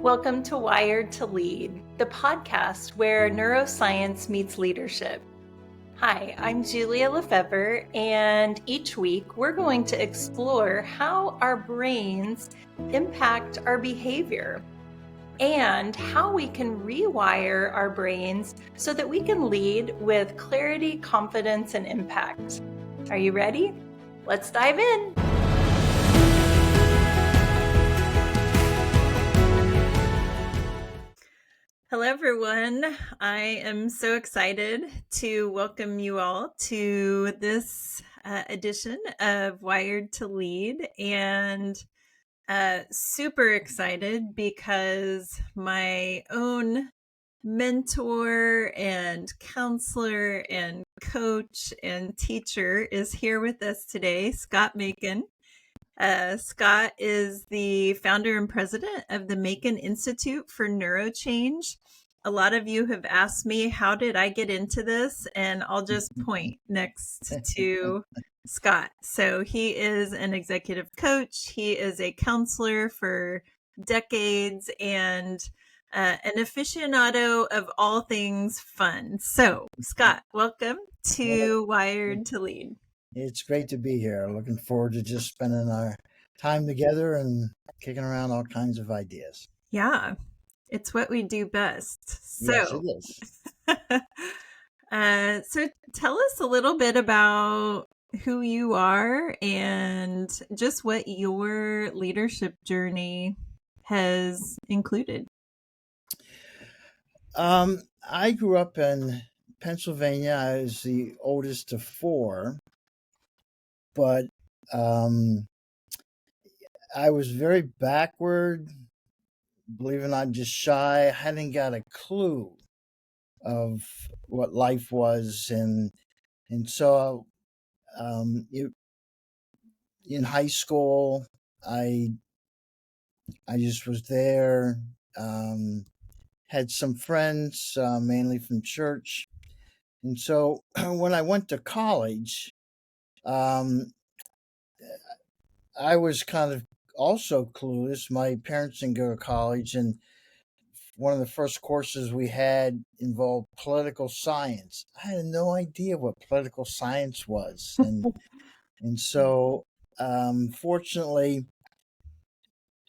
Welcome to Wired to Lead, the podcast where neuroscience meets leadership. Hi, I'm Julia LeFevre, and each week we're going to explore how our brains impact our behavior and how we can rewire our brains so that we can lead with clarity, confidence, and impact. Are you ready? Let's dive in. Hello, everyone. I am so excited to welcome you all to this edition of Wired to Lead, and super excited because my own mentor and counselor and coach and teacher is here with us today, Scott Makin. Scott is the founder and president of the Makin Institute for Neurochange. A lot of you have asked me, how did I get into this? And I'll just point next to Scott. So he is an executive coach. He is a counselor for decades and an aficionado of all things fun. So, Scott, welcome to Wired to Lead. It's great to be here. Looking forward to just spending our time together and kicking around all kinds of ideas. Yeah, it's what we do best. Yes, it is. So tell us a little bit about who you are and just what your leadership journey has included. I grew up in Pennsylvania. I was the oldest of four, but I was very backward, believe it or not, just shy. I hadn't got a clue of what life was, and so in high school, I just was there. Had some friends, mainly from church, and so when I went to college, um, I was kind of also clueless. My parents didn't go to college, and one of the first courses we had involved political science. I had no idea what political science was, and so fortunately,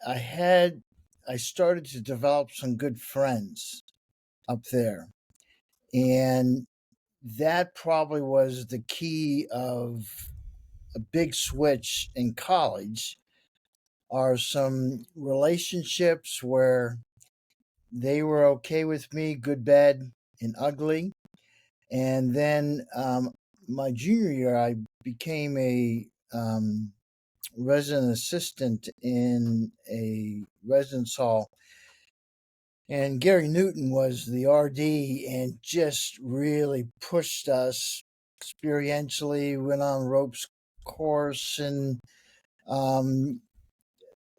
I started to develop some good friends up there, and that probably was the key of a big switch in college. Are some relationships where they were okay with me, good, bad, and ugly. And then my junior year, I became a resident assistant in a residence hall. And Gary Newton was the RD and just really pushed us experientially, went on ropes course and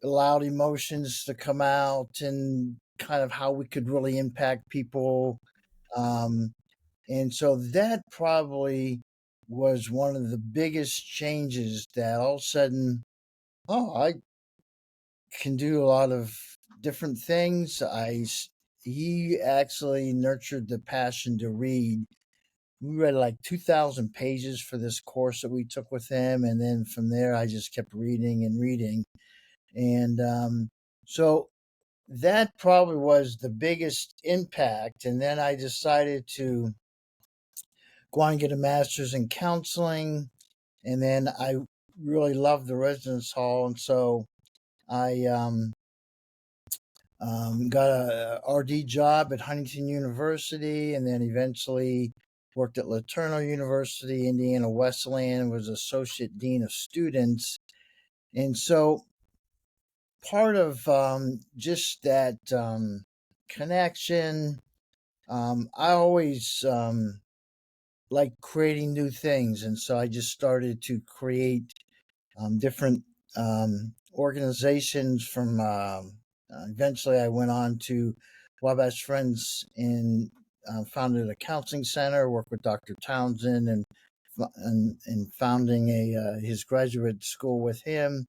allowed emotions to come out and kind of how we could really impact people. And so that probably was one of the biggest changes, that all of a sudden, I can do a lot of different things. He actually nurtured the passion to read. We read like 2,000 pages for this course that we took with him, and then from there I just kept reading and reading. And so that probably was the biggest impact. And then I decided to go on and get a master's in counseling. And then I really loved the residence hall. And so I got a RD job at Huntington University, and then eventually worked at LeTourneau University, Indiana Wesleyan, was associate dean of students. And so part of just that connection, I always like creating new things. And so I just started to create different organizations from eventually I went on to Wabash Friends and founded a counseling center, worked with Dr. Townsend and founding his graduate school with him.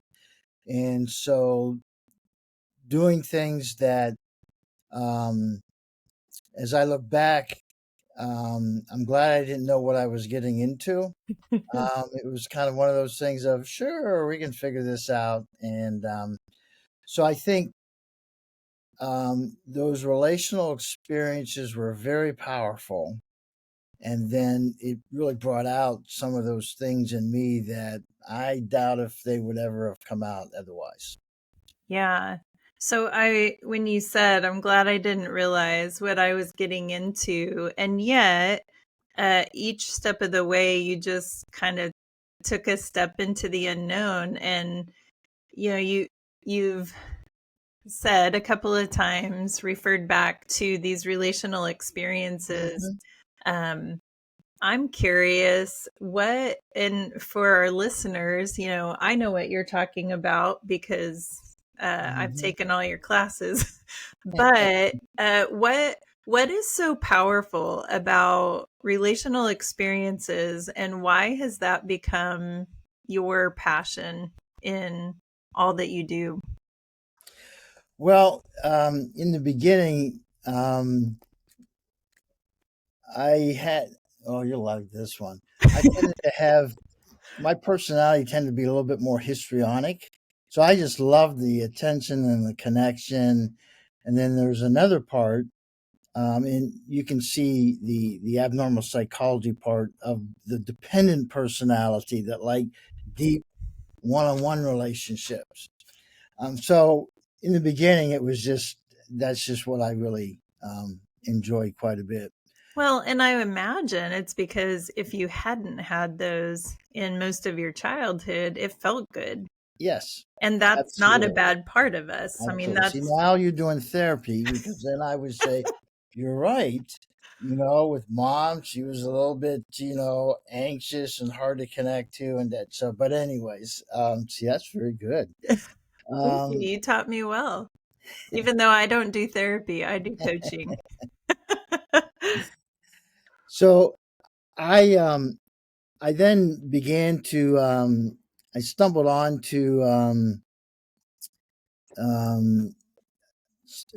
And so doing things that Um, as I look back, I'm glad I didn't know what I was getting into. It was kind of one of those things of, sure, we can figure this out. And so I think those relational experiences were very powerful. And then it really brought out some of those things in me that I doubt if they would ever have come out otherwise. Yeah. So when you said, I'm glad I didn't realize what I was getting into, and yet, each step of the way, you just kind of took a step into the unknown, and you've said a couple of times, referred back to these relational experiences. Hmm. Um, I'm curious and for our listeners, I know what you're talking about because I've Hmm. taken all your classes. But what is so powerful about relational experiences, and why has that become your passion in all that you do? Well, in the beginning, I had, oh, you'll like this one. I tended to have, my personality tended to be a little bit more histrionic. So I just loved the attention and the connection. And then there's another part, and you can see the abnormal psychology part of the dependent personality that like deep one-on-one relationships. So in the beginning, it was just that's just what I really enjoyed quite a bit. Well, and I imagine it's because if you hadn't had those in most of your childhood, it felt good. Yes, And that's not a absolutely. bad part of us. I mean, Absolutely. See, that's now you're doing therapy because then I would say, you're right. With mom, she was a little bit, anxious and hard to connect to, and that. So, but anyways, see, that's very good. thank you. Um, You taught me well. Even though I don't do therapy, I do coaching. so I then began to, I stumbled on to um,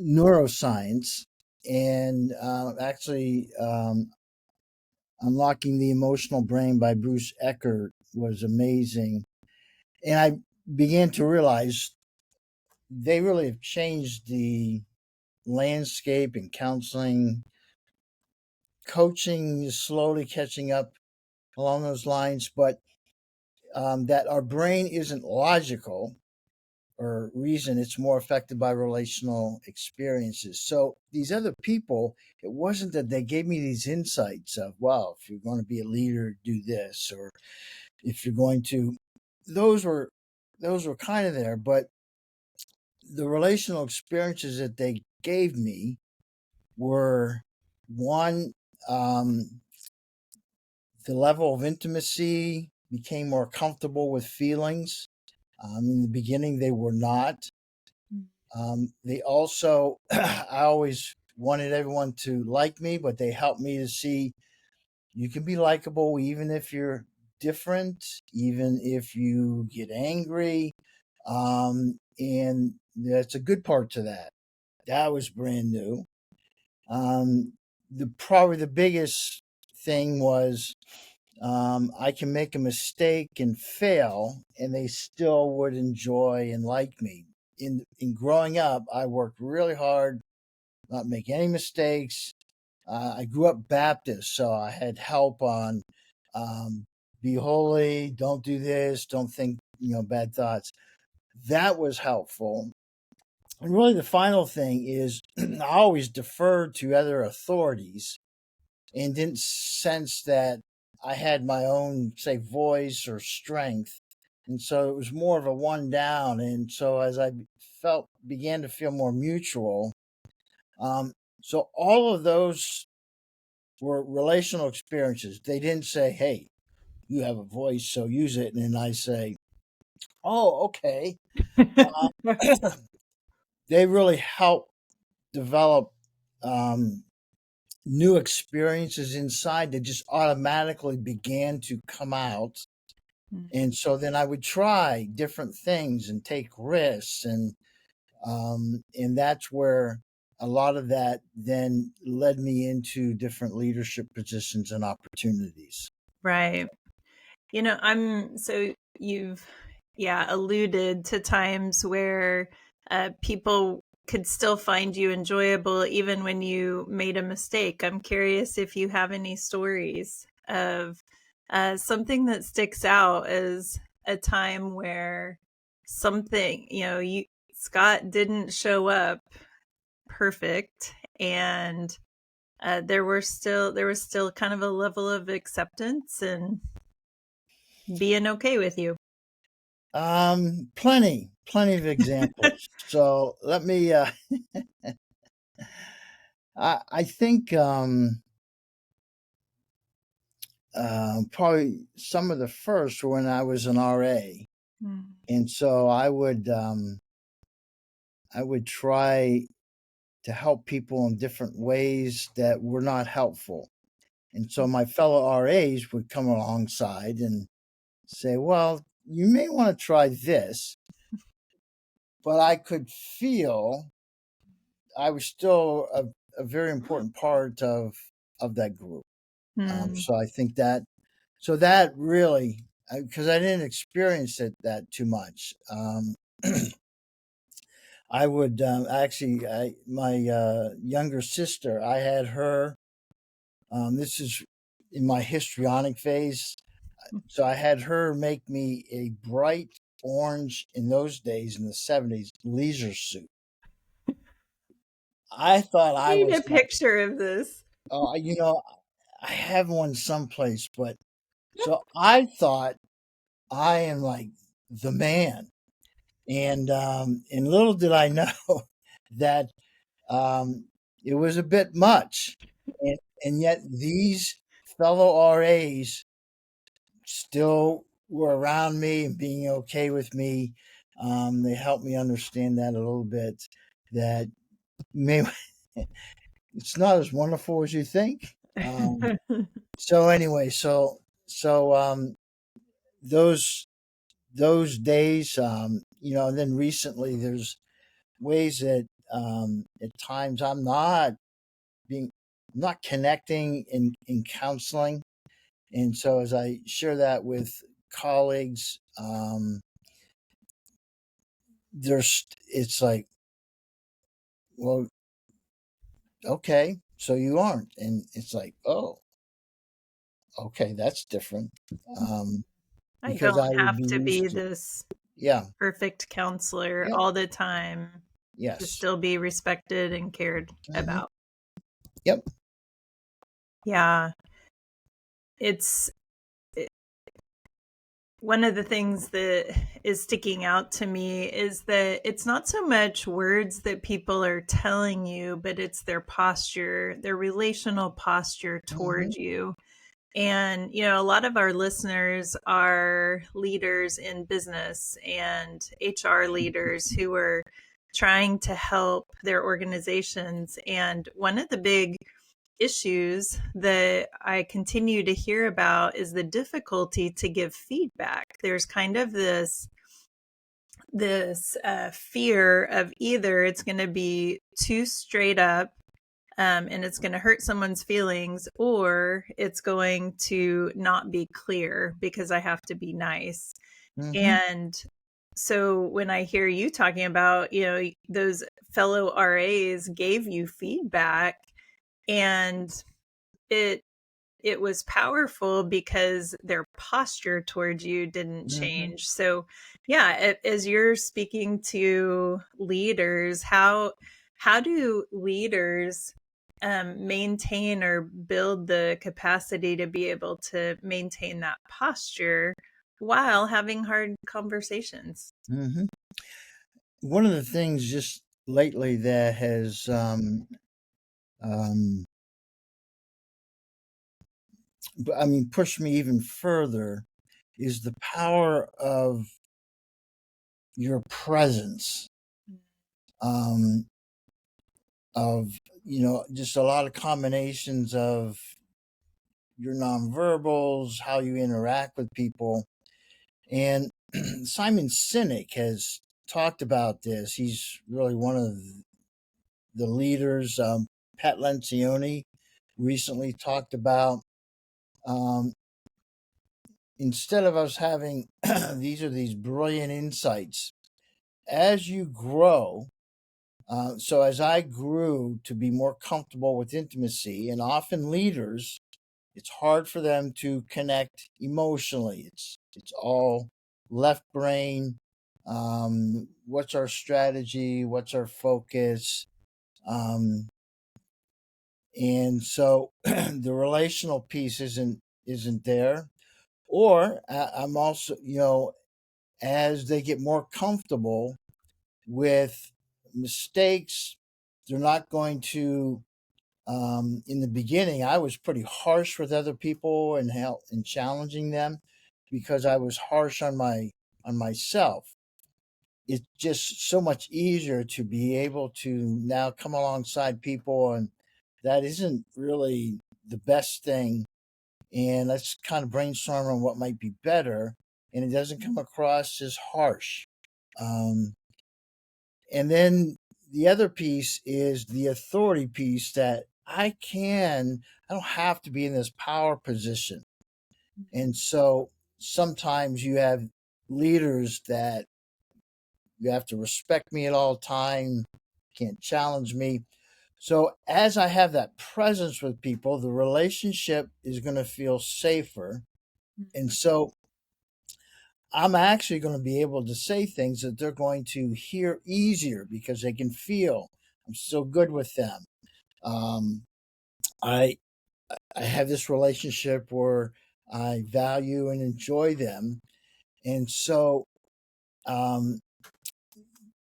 neuroscience, and actually, Unlocking the Emotional Brain by Bruce Eckert was amazing. And I began to realize they really have changed the landscape in counseling. Coaching is slowly catching up along those lines, but that our brain isn't logical or reason, it's more affected by relational experiences. So these other people, it wasn't that they gave me these insights of, wow, if you're going to be a leader, do this, or if you're going to, those were kind of there, but the relational experiences that they gave me were one, um, the level of intimacy became more comfortable with feelings. In the beginning, they were not. They also, I always wanted everyone to like me, but they helped me to see you can be likable even if you're different, even if you get angry. And that's a good part to that. That was brand new. The probably the biggest thing was I can make a mistake and fail, and they still would enjoy and like me. In growing up, I worked really hard, not make any mistakes. I grew up Baptist, so I had help on um, be holy, don't do this, don't think bad thoughts. That was helpful. And really, the final thing is I always deferred to other authorities and didn't sense that I had my own, say, voice or strength. And so it was more of a one down. And so as I began to feel more mutual, um, so all of those were relational experiences. They didn't say, hey, you have a voice, so use it. And then I say, oh, okay. They really help develop um, new experiences inside that just automatically began to come out. And so then I would try different things and take risks, and that's where a lot of that then led me into different leadership positions and opportunities. Right. I'm so you've, yeah, alluded to times where people could still find you enjoyable even when you made a mistake. I'm curious if you have any stories of something that sticks out as a time where something, Scott didn't show up perfect, and there was still kind of a level of acceptance and being okay with you. Plenty of examples. So let me. I think probably some of the first were when I was an RA, Mm. and so I would try to help people in different ways that were not helpful. And so my fellow RAs would come alongside and say, well, you may want to try this. But I could feel I was still a very important part of that group. Mm. So I think that, so that really, because I didn't experience that too much. I would actually, my younger sister, I had her. This is in my histrionic phase. So I had her make me a bright orange, in those days in the 70s, leisure suit. I thought I I need was a like, picture of this. you know, I have one someplace, but so I thought I am like the man. And little did I know that um, it was a bit much. And yet these fellow RAs still were around me and being okay with me. They helped me understand that a little bit, that maybe it's not as wonderful as you think. So anyway, so those those days, and then recently there's ways that at times being not connecting in counseling, and so as I share that with colleagues, there's it's like, well, okay, so you aren't, and it's like, oh, okay, that's different, I because I don't would have be to be used to, this yeah, perfect counselor yep, all the time to yes, still be respected and cared hmm, about. yep, Yeah, it's it, one of the things that is sticking out to me is that it's not so much words that people are telling you, but it's their posture, their relational posture hmm, toward you. And, a lot of our listeners are leaders in business and HR leaders who are trying to help their organizations. And one of the big issues that I continue to hear about is the difficulty to give feedback. There's kind of this fear of either it's going to be too straight up, and it's going to hurt someone's feelings, or it's going to not be clear because I have to be nice. hmm, And so when I hear you talking about, those fellow RAs gave you feedback, and it it was powerful because their posture towards you didn't hmm. change. So, yeah, as you're speaking to leaders, how do leaders maintain or build the capacity to be able to maintain that posture while having hard conversations? Hmm. One of the things just lately that has um, I mean, pushed me even further is the power of your presence, um, of, just a lot of combinations of your nonverbals, how you interact with people. And Simon Sinek has talked about this. He's really one of the leaders. Pat Lencioni recently talked about, um, instead of us having these brilliant insights as you grow. So as I grew to be more comfortable with intimacy, and often leaders, it's hard for them to connect emotionally. It's all left brain. What's our strategy? What's our focus? Um, and so the relational piece isn't there. Or I'm also, as they get more comfortable with mistakes, they're not going to. In the beginning, I was pretty harsh with other people and challenging them because I was harsh on myself. It's just so much easier to be able to now come alongside people, and that isn't really the best thing. And let's kind of brainstorm on what might be better, and it doesn't come across as harsh. Um, and then the other piece is the authority piece, that I don't have to be in this power position. And so sometimes you have leaders that you have to respect me at all time, can't challenge me. So as I have that presence with people, the relationship is going to feel safer. And so I'm actually going to be able to say things that they're going to hear easier because they can feel I'm still good with them. Um, I I have this relationship where I value and enjoy them, and so um,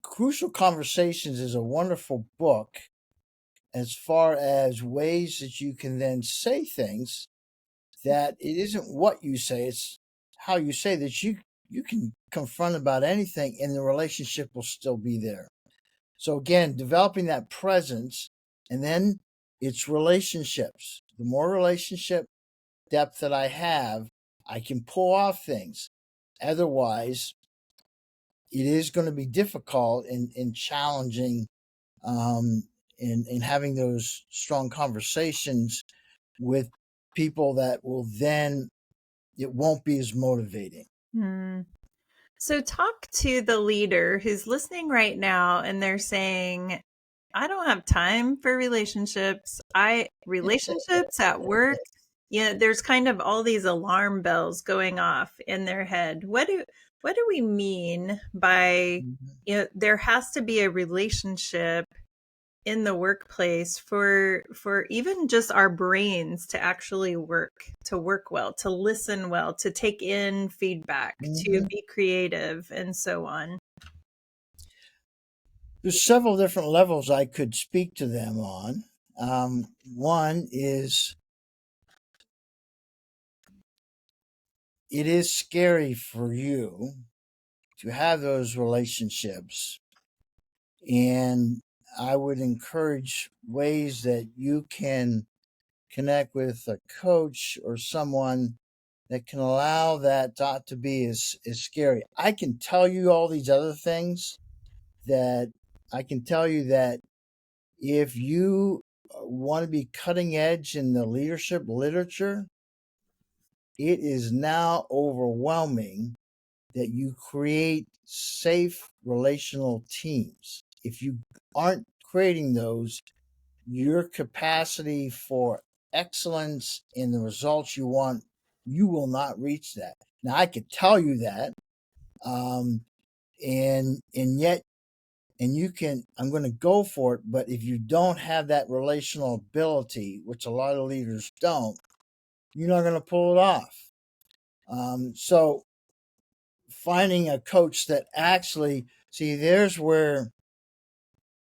Crucial Conversations is a wonderful book as far as ways that you can then say things that it isn't what you say, it's how you say that you can confront about anything and the relationship will still be there. So again, developing that presence, and then it's relationships. The more relationship depth that I have, I can pull off things. Otherwise, it is going to be difficult and challenging, um, in having those strong conversations with people that will then, it won't be as motivating. Hmm. So talk to the leader who's listening right now and they're saying, I don't have time for relationships. I relationships at work. Yeah, there's kind of all these alarm bells going off in their head. What do we mean by, there has to be a relationship in the workplace for even just our brains to actually work well, to listen well, to take in feedback, to Mhm. be creative and so on. There's several different levels I could speak to them on. One is, it is scary for you to have those relationships, and I would encourage ways that you can connect with a coach or someone that can allow that not to be as scary. I can tell you all these other things, that I can tell you that if you want to be cutting edge in the leadership literature, it is now overwhelming that you create safe relational teams. If you aren't creating those, your capacity for excellence in the results you want, you will not reach that. Now, I could tell you that, um, and yet, and you can. I'm going to go for it, but if you don't have that relational ability, which a lot of leaders don't, you're not going to pull it off. So finding a coach that actually, see, there's where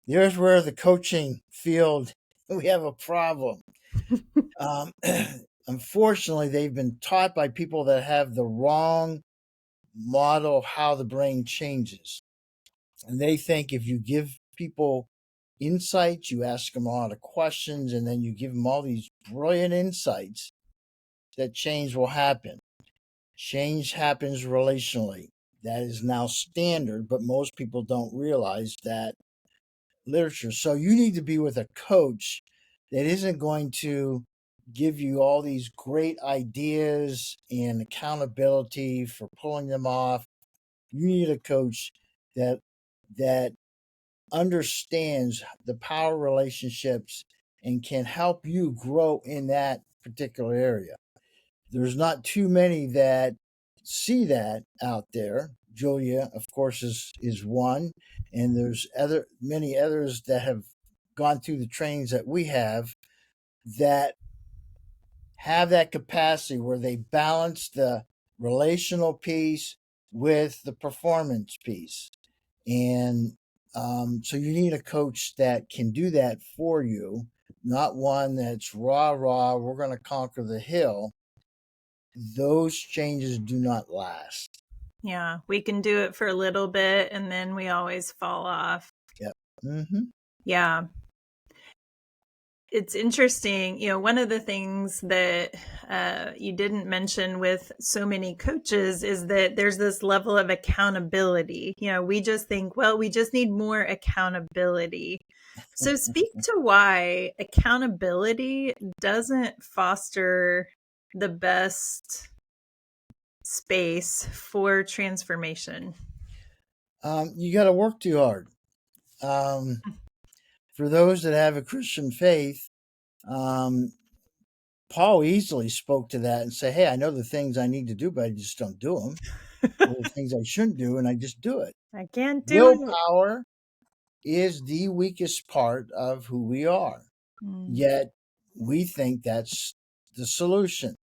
the coaching field, we have a problem. Um, Unfortunately, they've been taught by people that have the wrong model of how the brain changes. And they think if you give people insights, you ask them a lot of questions, and then you give them all these brilliant insights, that change will happen. Change happens relationally. That is now standard, but most people don't realize that literature. So you need to be with a coach that isn't going to give you all these great ideas and accountability for pulling them off. You need a coach that that understands the power relationships and can help you grow in that particular area. There's not too many that see that out there. Julia, of course, is one, and there's many others that have gone through the trainings that we that have that capacity where they balance the relational piece with the performance piece. And so you need a coach that can do that for you, not one that's rah, rah, we're going to conquer the hill. Those changes do not last. Yeah, we can do it for a little bit and then we always fall off. Yep. Mm-hmm. Yeah. It's interesting. One of the things that you didn't mention with so many coaches is that there's this level of accountability. We just think, well, we just need more accountability. So, speak to why accountability doesn't foster the best space for transformation. You got to work too hard. For those that have a Christian faith, um, Paul easily spoke to that and say, "Hey, I know the things I need to do, but I just don't do them. Or the things I shouldn't do, and I just do it." I can't do it. Willpower is the weakest part of who we are. Mm, Yet we think that's the solution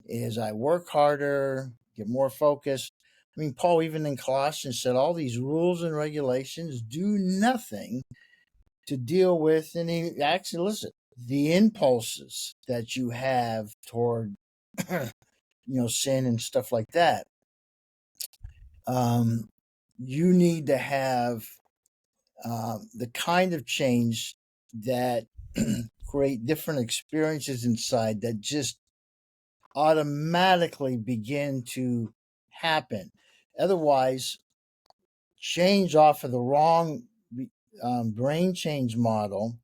is I work harder, get more focused. I mean, Paul even in Colossians said all these rules and regulations do nothing to deal with any actually listen, the impulses that you have toward sin and stuff like that. Um, you need to have the kind of change that create different experiences inside that just automatically begin to happen. Otherwise, change off of the wrong brain change model.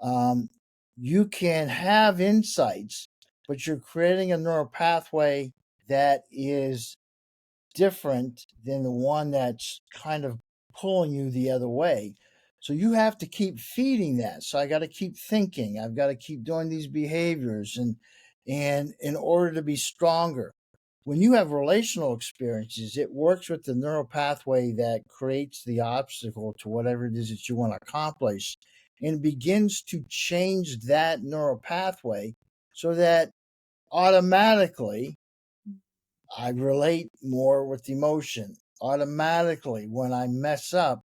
Um, you can have insights, but you're creating a neural pathway that is different than the one that's kind of pulling you the other way. So you have to keep feeding that. So I got to keep thinking. I've got to keep doing these behaviors and in order to be stronger. When you have relational experiences, it works with the neural pathway that creates the obstacle to whatever it is that you want to accomplish and begins to change that neural pathway so that automatically I relate more with emotion. Automatically, when I mess up,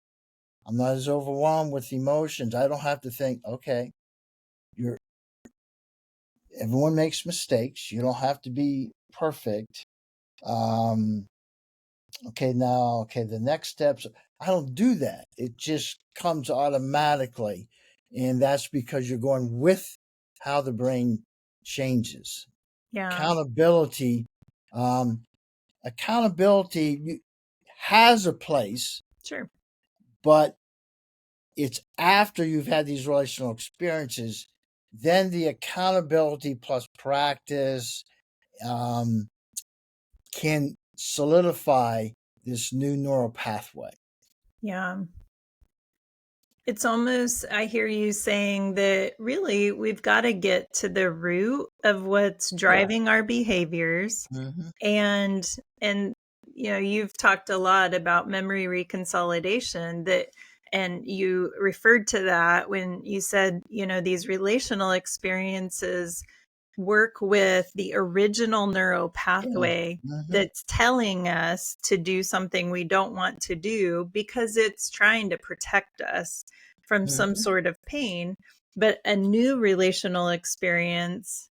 I'm not as overwhelmed with emotions. I don't have to think, okay, you're everyone makes mistakes. You don't have to be perfect. Um, okay, the next steps. I don't do that. It just comes automatically. And that's because you're going with how the brain changes. yeah, Accountability. Um, accountability has a place, sure. but it's after you've had these relational experiences, then the accountability plus practice um, can solidify this new neural pathway. Yeah. It's almost, I hear you saying that really we've got to get to the root of what's driving our behaviors. Mm-hmm. And, and, you've talked a lot about memory reconsolidation and you referred to that when you said, these relational experiences work with the original neural Yeah. pathway Mm-hmm. that's telling us to do something we don't want to do because it's trying to protect us from some Mm-hmm. sort of pain. But a new relational experience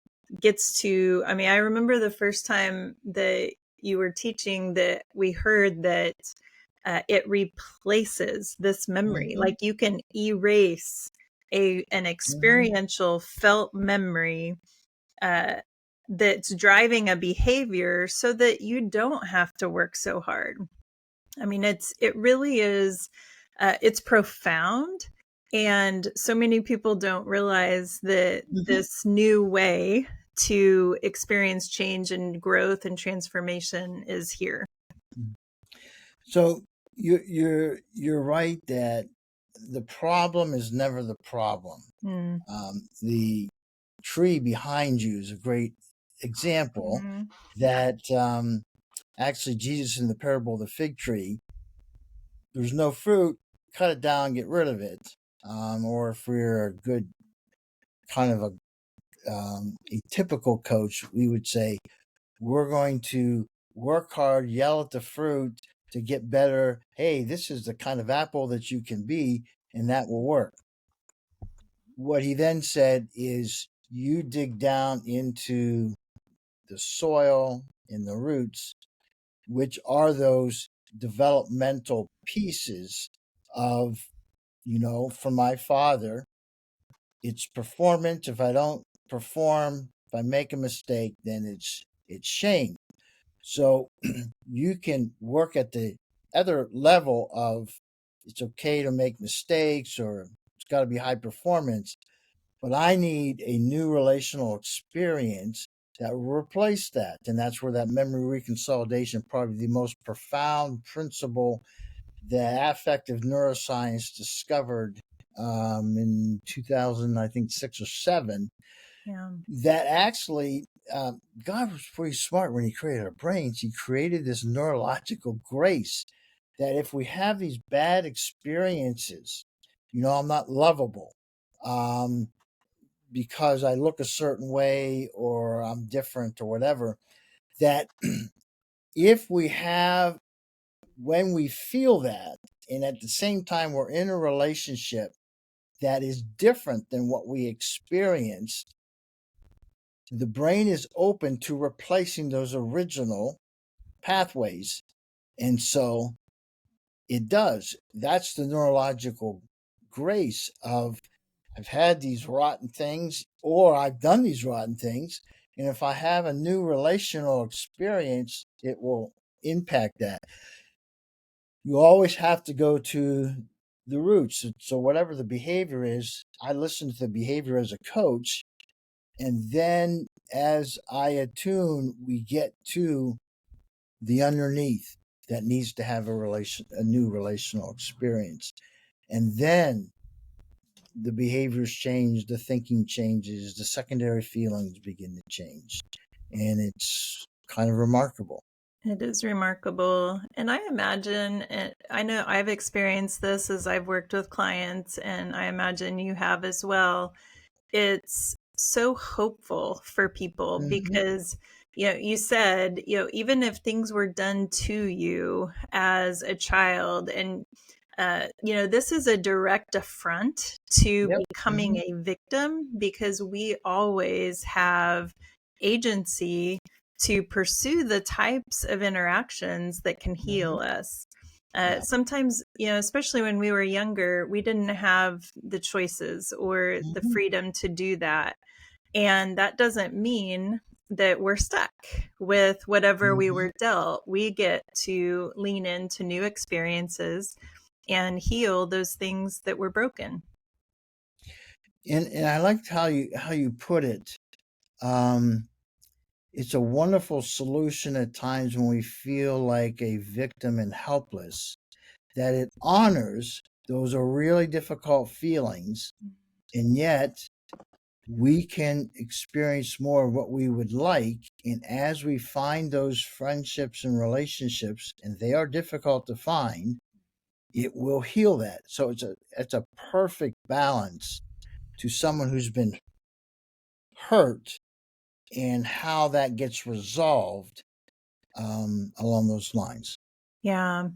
gets to, I remember the first time that you were teaching that we heard that it replaces this memory. Mm-hmm. Like you can erase an Mm-hmm. experiential felt memory uh, that's driving a behavior so that you don't have to work so hard. It really is, it's profound. And so many people don't realize that Mhm. this new way to experience change and growth and transformation is here. So you're right that the problem is never the problem. Mm. The tree behind you is a great example Mhm. that actually Jesus in the parable of the fig tree, there's no fruit, cut it down, get rid of it. Or if we're a good kind of a typical coach, we would say we're going to work hard, yell at the fruit to get better. Hey, this is the kind of apple that you can be, and that will work. What he then said is, you dig down into the soil and the roots, which are those developmental pieces of, for my father, it's performance. If I don't perform, if I make a mistake, then it's shame. So you can work at the other level of, it's okay to make mistakes, or it's got to be high performance, but I need a new relational experience that will replace that. And that's where that memory reconsolidation, probably the most profound principle that affective neuroscience discovered in 2000, I think 6 or 7, Yeah. that actually God was pretty smart when he created our brains. He created this neurological grace that if we have these bad experiences, I'm not lovable um, because I look a certain way or I'm different or whatever, that if we have, when we feel that, and at the same time we're in a relationship that is different than what we experienced, the brain is open to replacing those original pathways. And so it does. That's the neurological grace of, I've had these rotten things, or I've done these rotten things. And if I have a new relational experience, it will impact that. You always have to go to the roots. So, whatever the behavior is, I listen to the behavior as a coach. And then as I attune, we get to the underneath that needs to have a new relational experience. And then the behaviors change, the thinking changes, the secondary feelings begin to change. And it's kind of remarkable. It is remarkable. And I imagine, and I know I've experienced this as I've worked with clients, and I imagine you have as well. It's so hopeful for people Hmm. because, you said, even if things were done to you as a child, and this is a direct affront to Yep. becoming Hmm. a victim, because we always have agency to pursue the types of interactions that can Hmm. heal us. Yeah. Sometimes, especially when we were younger, we didn't have the choices or the Hmm. freedom to do that. And that doesn't mean that we're stuck with whatever we Hmm. were dealt. We get to lean into new experiences and heal those things that were broken. And I liked how you put it. Um, it's a wonderful solution at times when we feel like a victim and helpless, that it honors those are really difficult feelings, and yet we can experience more of what we would like. And as we find those friendships and relationships, and they are difficult to find, it will heal that. So it's a perfect balance to someone who's been hurt, and how that gets resolved along those lines. Yeah.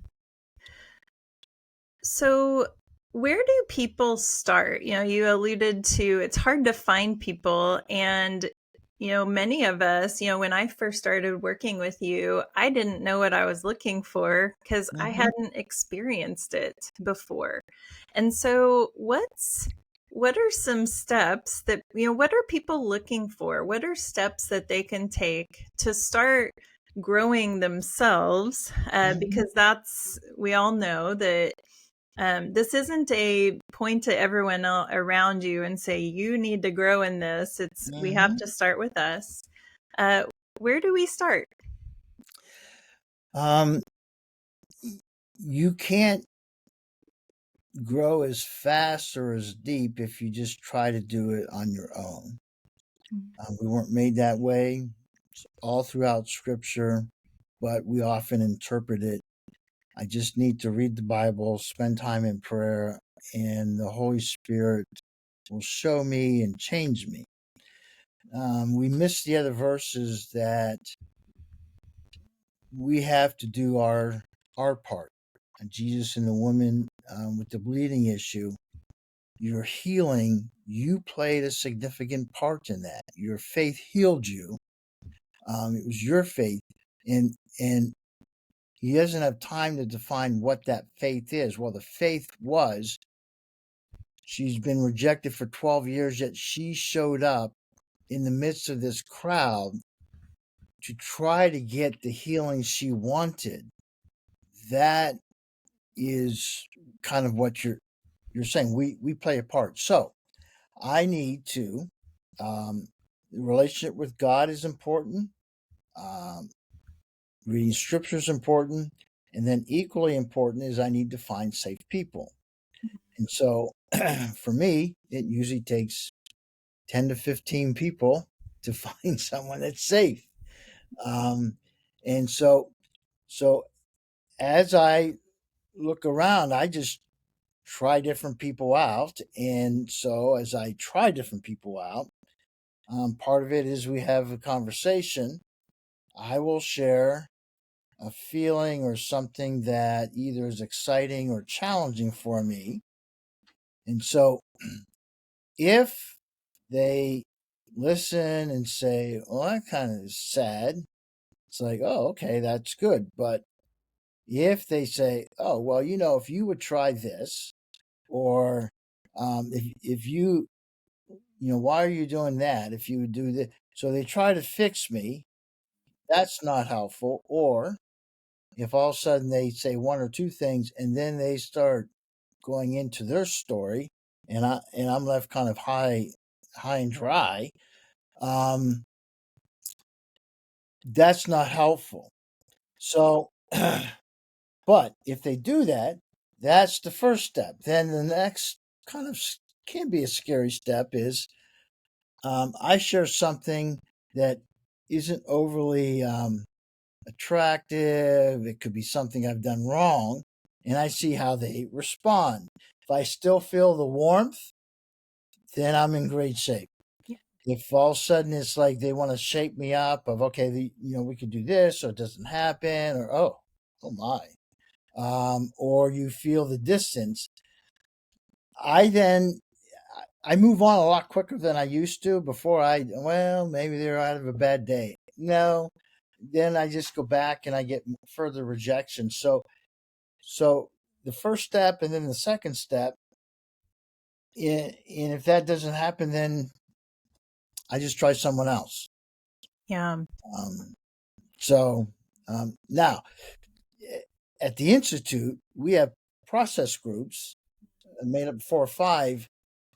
So, where do people start? You alluded to it's hard to find people. And, many of us, when I first started working with you, I didn't know what I was looking for because I Hmm. hadn't experienced it before. And so, what are some steps that, what are people looking for? What are steps that they can take to start growing themselves? Hmm. Because we all know that This isn't a point to everyone around you and say, you need to grow in this. We have Hmm. to start with us. Uh, where do we start? Um, you can't grow as fast or as deep if you just try to do it on your own. We weren't made that way. It's all throughout Scripture, but we often interpret it. I just need to read the Bible, spend time in prayer, and the Holy Spirit will show me and change me. We miss the other verses that we have to do our part. Jesus and the woman with the bleeding issue, your healing, you played a significant part in that. Your faith healed you. It was your faith, and he doesn't have time to define what that faith is. Well, the faith was she's been rejected for 12 years, yet she showed up in the midst of this crowd to try to get the healing she wanted. That is kind of what you're saying. We play a part. So I need to. The relationship with God is important. Um, Reading scripture is important, and then equally important is I need to find safe people. And so, for me, it usually takes 10 to 15 people to find someone that's safe. Um, and so as I look around, I just try different people out. And so as I try different people out, part of it is we have a conversation. I will share a feeling or something that either is exciting or challenging for me. And so if they listen and say, well, that kind of is sad, it's like, oh, okay, that's good. But if they say, oh, well, if you would try this, or if you, why are you doing that? If you would do this, so they try to fix me, that's not helpful. Or if all of a sudden they say one or two things and then they start going into their story, and I'm left kind of high and dry, um, that's not helpful. So, but if they do that, that's the first step. Then the next kind of can be a scary step is I share something that isn't overly attractive. It could be something I've done wrong, and I see how they respond. If I still feel the warmth, then I'm in great shape. Yeah. If all of a sudden it's like they want to shape me up of okay, we could do this, or it doesn't happen, or oh my, or you feel the distance, I then I move on a lot quicker than I used to before. Well, maybe they're out of a bad day. No, then I just go back and I get further rejection. So the first step and then the second step, and if that doesn't happen, then I just try someone else. Yeah. Um, so now at the institute, we have process groups made up of 4 or 5,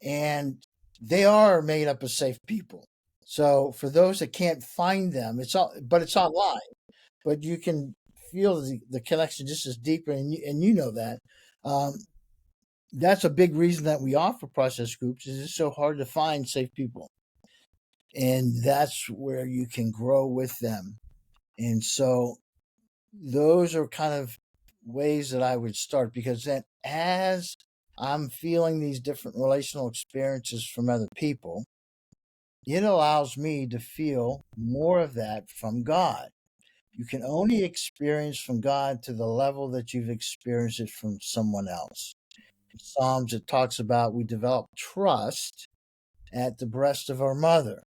and they are made up of safe people. So for those that can't find them, it's online, but you can feel the connection just as deeper, and you know that. Um, that's a big reason that we offer process groups is it's so hard to find safe people, and that's where you can grow with them. And so those are kind of ways that I would start, because then as I'm feeling these different relational experiences from other people, it allows me to feel more of that from God. You can only experience from God to the level that you've experienced it from someone else. In Psalms, it talks about we develop trust at the breast of our mother,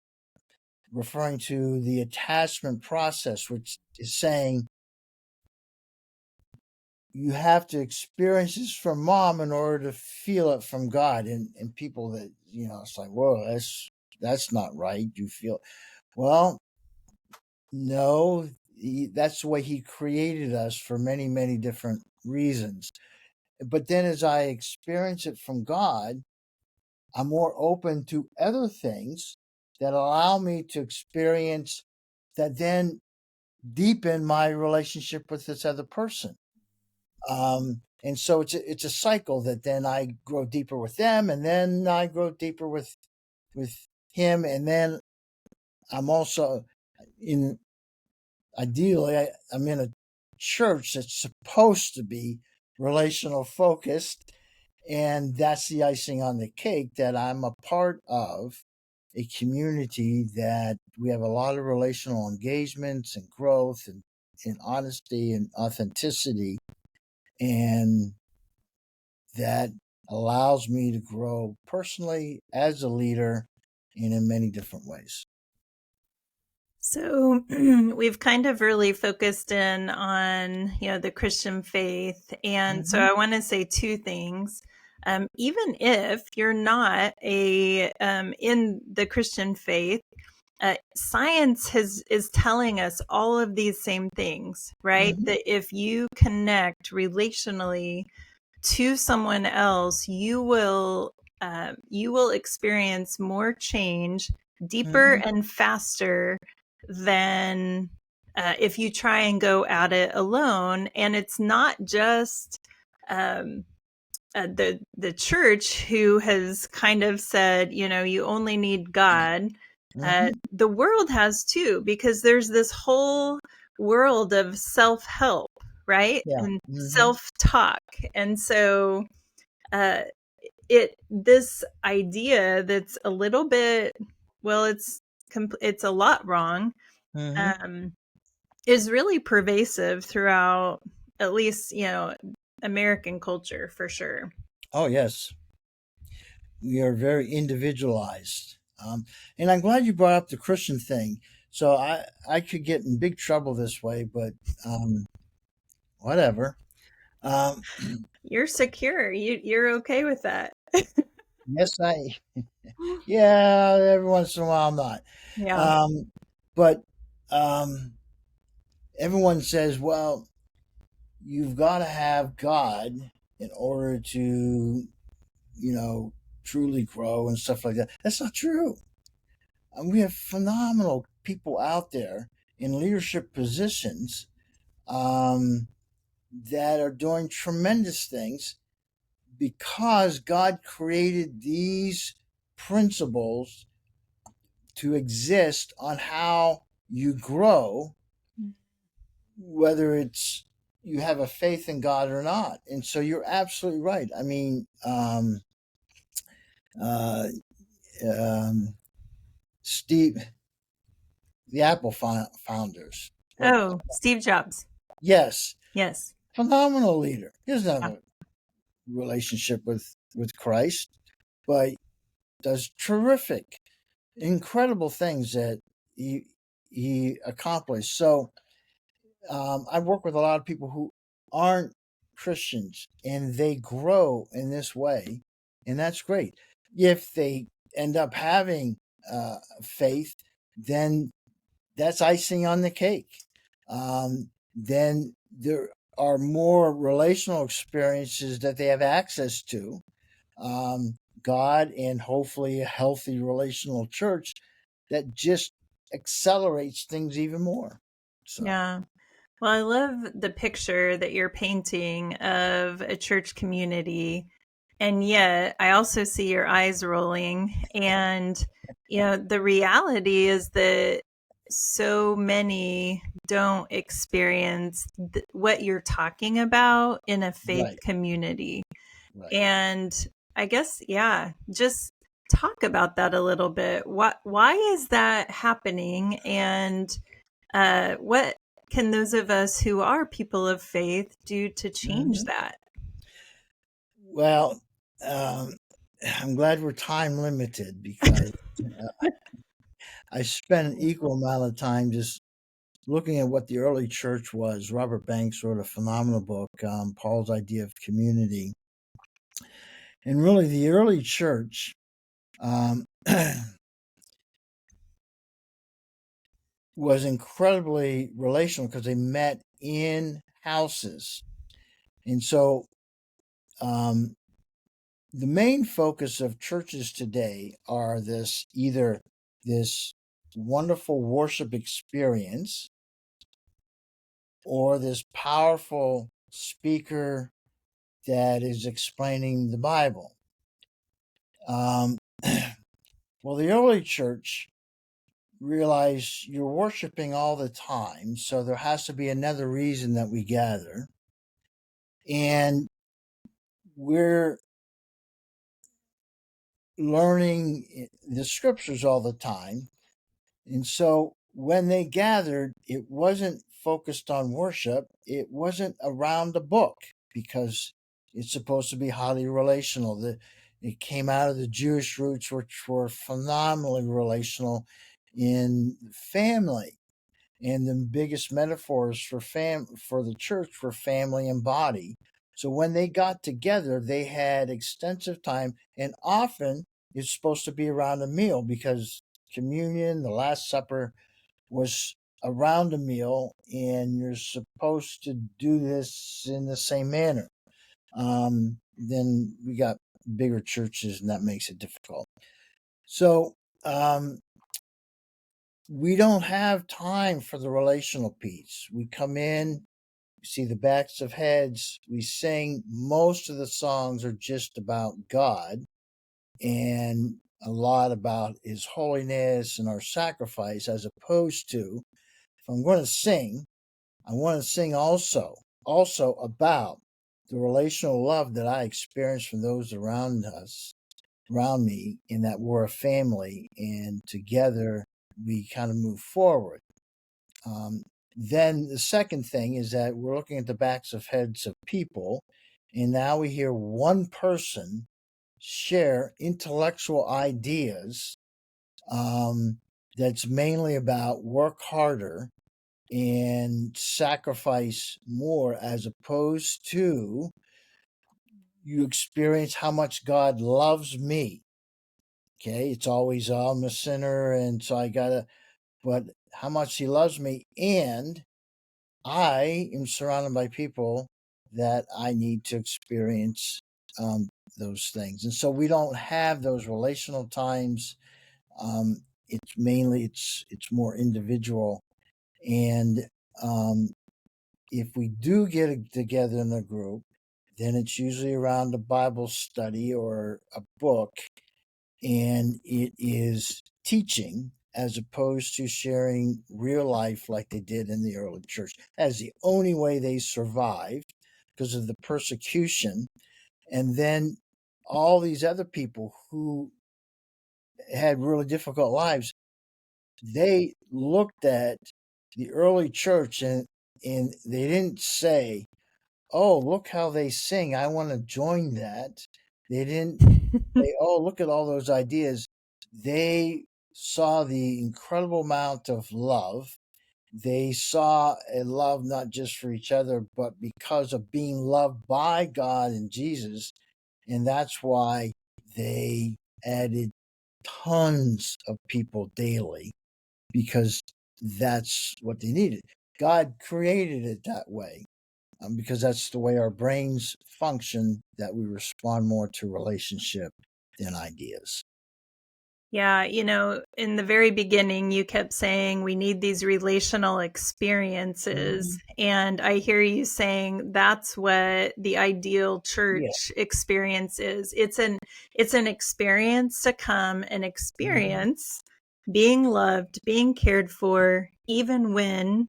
referring to the attachment process, which is saying you have to experience this from mom in order to feel it from God. And people that, it's like, whoa, that's not right. You feel, well, no, that's the way he created us for many, many different reasons. but then as I experience it from God, I'm more open to other things that allow me to experience that then deepen my relationship with this other person. And so it's a cycle that then I grow deeper with them, and then I grow deeper with him, and then I'm also in ideally I'm in a church that's supposed to be relational focused, and that's the icing on the cake that I'm a part of a community that we have a lot of relational engagements and growth and honesty and authenticity, and that allows me to grow personally as a leader and in many different ways. So we've kind of really focused in on, the Christian faith. And so Hmm. I want to say two things. Even if you're not in the Christian faith, science is telling us all of these same things, right? Hmm. That if you connect relationally to someone else, you will experience more change deeper Hmm. and faster than if you try and go at it alone. And it's not just um, the church who has kind of said, you only need God. Hmm. The world has too, because there's this whole world of self help, right? Yeah. And Hmm. self talk. And so uh, this idea that's a little bit, well, it's a lot wrong, Hmm. um, is really pervasive throughout, at least, American culture for sure. Oh, yes. We are very individualized. And I'm glad you brought up the Christian thing. So I could get in big trouble this way, but um, whatever. Um, You're secure. You're okay with that. yes, yeah, every once in a while I'm not. Yeah. Um, but um, everyone says, well, you've got to have God in order to, truly grow and stuff like that. That's not true. We have phenomenal people out there in leadership positions um, that are doing tremendous things because God created these principles to exist on how you grow, whether it's you have a faith in God or not. And so you're absolutely right. I mean, uh, um, Steve, the Apple founders, what? Oh, Steve Jobs. Yes, Yes. phenomenal leader. He doesn't have Yeah. a relationship with Christ, but does terrific, incredible things that he accomplished. So I work with a lot of people who aren't Christians, and they grow in this way, and that's great. If they end up having faith, then that's icing on the cake. Then there are more relational experiences that they have access to, God, and hopefully a healthy relational church that just accelerates things even more. So, Yeah. Well, I love the picture that you're painting of a church community. And yet, I also see your eyes rolling. And, the reality is that so many don't experience what you're talking about in a faith right, community. right. And I guess, yeah, just talk about that a little bit. Why is that happening? And what can those of us who are people of faith do to change Hmm. that? Well, um, I'm glad we're time limited because I spent an equal amount of time just looking at what the early church was. Robert Banks wrote a phenomenal book, Paul's Idea of Community. And really, the early church um, was incredibly relational because they met in houses. And so um, the main focus of churches today are this wonderful worship experience or this powerful speaker that is explaining the Bible. Um, well, the early church realized you're worshiping all the time, so there has to be another reason that we gather. And we're learning the scriptures all the time. And so when they gathered, it wasn't focused on worship, it wasn't around a book because it's supposed to be highly relational. It came out of the Jewish roots, which were phenomenally relational in family. And the biggest metaphors for the church were family and body. So when they got together, they had extensive time, and often it's supposed to be around a meal because communion, the Last Supper, was around a meal, and you're supposed to do this in the same manner. Then we got bigger churches, and that makes it difficult. So um, we don't have time for the relational piece. We come in, see the backs of heads, we sing. Most of the songs are just about God and a lot about His holiness and our sacrifice, as opposed to, if I'm going to sing, I want to sing also about the relational love that I experience from those around us, around me, and that we're a family, and together we kind of move forward. Um, then the second thing is that we're looking at the backs of heads of people, and now we hear one person share intellectual ideas that's mainly about work harder and sacrifice more, as opposed to you experience how much God loves me. Okay, it's always, oh, I'm a sinner, and so I gotta, but how much He loves me, and I am surrounded by people that I need to experience those things, and so we don't have those relational times. It's more individual, and um, if we do get together in a group, then it's usually around a Bible study or a book, and it is teaching as opposed to sharing real life like they did in the early church. That's the only way they survived because of the persecution. And then all these other people who had really difficult lives, they looked at the early church and they didn't say, "Oh, look how they sing. I want to join that." They didn't say, "Oh, look at all those ideas." They saw the incredible amount of love. They saw a love not just for each other, but because of being loved by God and Jesus. And that's why they added tons of people daily because that's what they needed. God created it that way because that's the way our brains function, that we respond more to relationship than ideas. Yeah, in the very beginning, you kept saying we need these relational experiences. Mhm. And I hear you saying that's what the ideal Yeah. church experience is. It's an experience to come and Mhm. experience being loved, being cared for, even when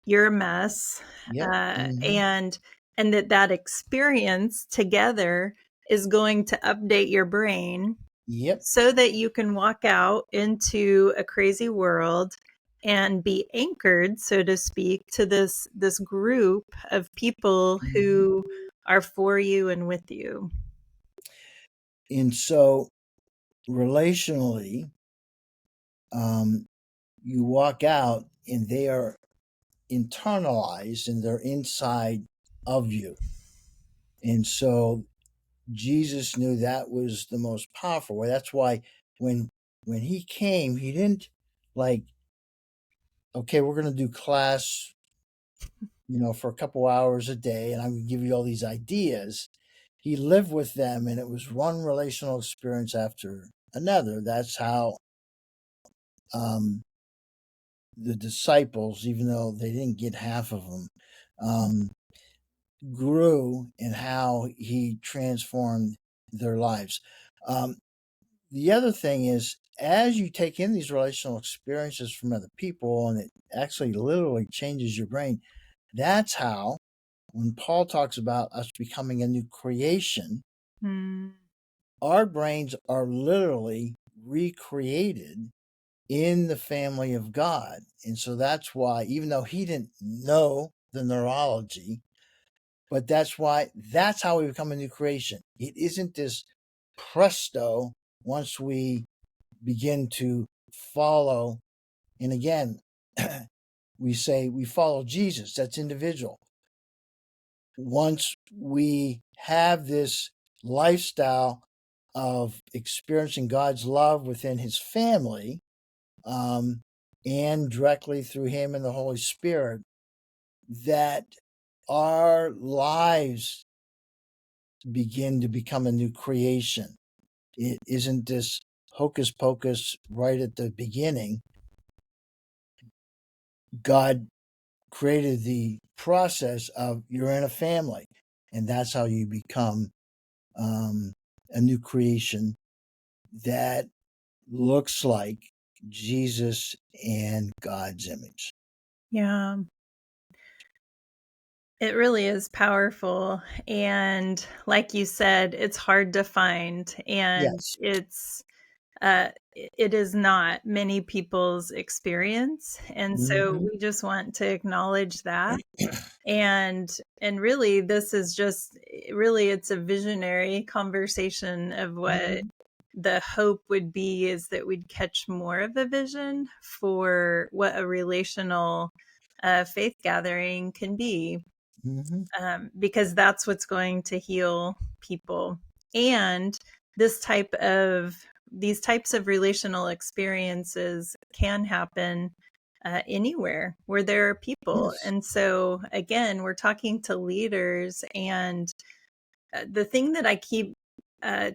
you're a mess. Yep. Uh, Mhm. and and that experience together is going to update your brain Yep. so that you can walk out into a crazy world and be anchored, so to speak, to this group of people Mhm. who are for you and with you. And so relationally, um, you walk out and they are internalized and they're inside of you. And so Jesus knew that was the most powerful way. That's why when when he came, he didn't like, okay, we're going to do class, for a couple hours a day, and I'm going to give you all these ideas. he lived with them, and it was one relational experience after another. That's how um, the disciples, even though they didn't get half of them, um, grew and how he transformed their lives. Um, the other thing is, as you take in these relational experiences from other people, and it actually literally changes your brain, that's how, when Paul talks about us becoming a new creation, Mm. our brains are literally recreated in the family of God. And so that's why, even though he didn't know the neurology, but that's how we become a new creation. It isn't this presto once we begin to follow. And again, we say we follow Jesus, that's individual. Once we have this lifestyle of experiencing God's love within his family, um, and directly through him and the Holy Spirit, that our lives begin to become a new creation. It isn't this hocus pocus right at the beginning. God created the process of you're in a family, and that's how you become um, a new creation that looks like Jesus and God's image. Yeah. It really is powerful. And like you said, it's hard to find. And Yes. it is not many people's experience. And so Hmm. we just want to acknowledge that. And really, this is just really, it's a visionary conversation of what Hmm. the hope would be, is that we'd catch more of a vision for what a relational faith gathering can be, Hmm. because that's what's going to heal people. And this type of these types of relational experiences can happen anywhere where there are people. Yes. And so, again, we're talking to leaders, and the thing that I keep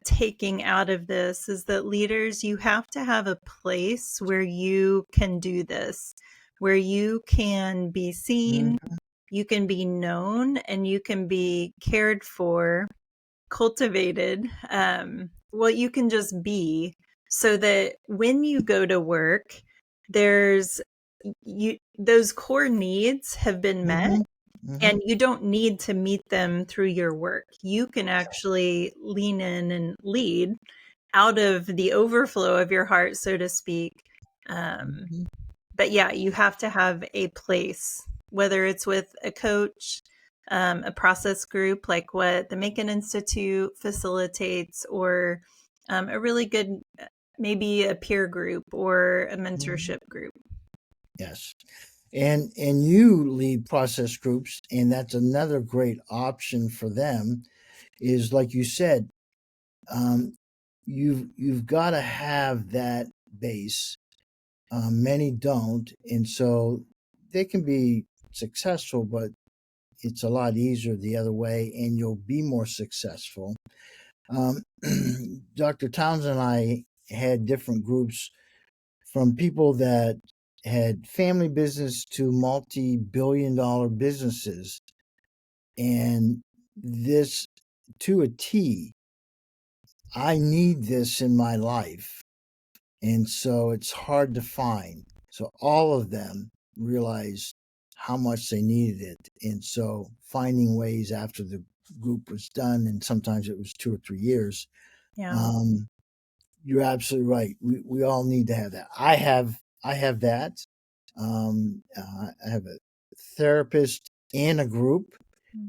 taking out of this is that leaders, you have to have a place where you can do this, where you can be seen, Hmm. you can be known, and you can be cared for, cultivated. Well, you can just be, so that when you go to work, there's those core needs have been met, Hmm. Hmm. and you don't need to meet them through your work. You can actually lean in and lead out of the overflow of your heart, so to speak. Um, Hmm. but yeah, you have to have a place, whether it's with a coach, a process group like what the Macon Institute facilitates, or a really good, maybe a peer group or a Hmm. mentorship group. Yes. And you lead process groups, and that's another great option for them. Is like you said, um, you've got to have that base. Many don't, and so they can be successful, but it's a lot easier the other way, and you'll be more successful. Um, Dr. Townsend and I had different groups, from people that had family business to multi-billion-dollar businesses, and this, to a T, I need this in my life. And so it's hard to find. So all of them realized how much they needed it. And so finding ways after the group was done, and sometimes it was 2 or 3 years, Yeah. um, you're absolutely right. We all need to have that. I have that. I have a therapist and a group,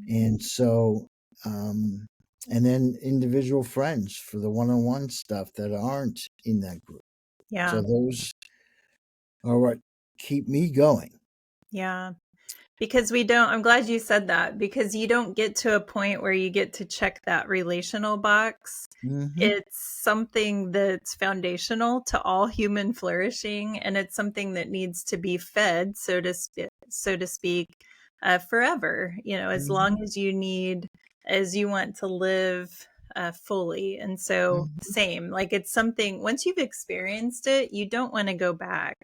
and so um, and then individual friends for the one-on-one stuff that aren't in that group. So Yeah. those are what keep me going. Yeah. Because we don't, I'm glad you said that, because you don't get to a point where you get to check that relational box. Hmm. It's something that's foundational to all human flourishing, and it's something that needs to be fed, so to speak, forever. As long Hmm. as you need as you want to live fully. And so, Mhm. same, like it's something, once you've experienced it, you don't want to go back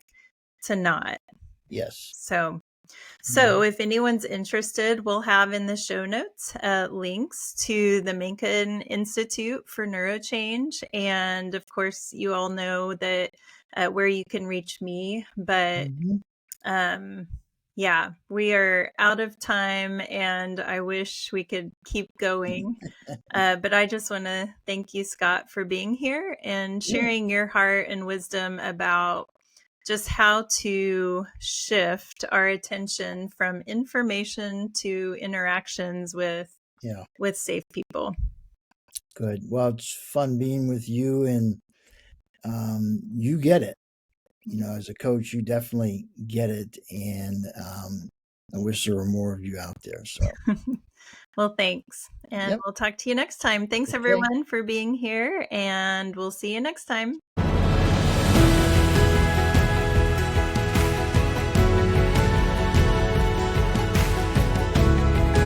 to not. Yes. So, Mhm. if anyone's interested, we'll have in the show notes links to the Makin Institute for Neurochange. And of course, you all know that where you can reach me. But Mhm. um, yeah, we are out of time, and I wish we could keep going. But I just want to thank you, Scott, for being here and Yeah. sharing your heart and wisdom about just how to shift our attention from information to interactions Yeah. with safe people. Good. Well, it's fun being with you, and you get it. As a coach, you definitely get it, and I wish there were more of you out there. So, Well, thanks. And yep. we'll talk to you next time. Thanks, Okay. everyone, for being here, and we'll see you next time.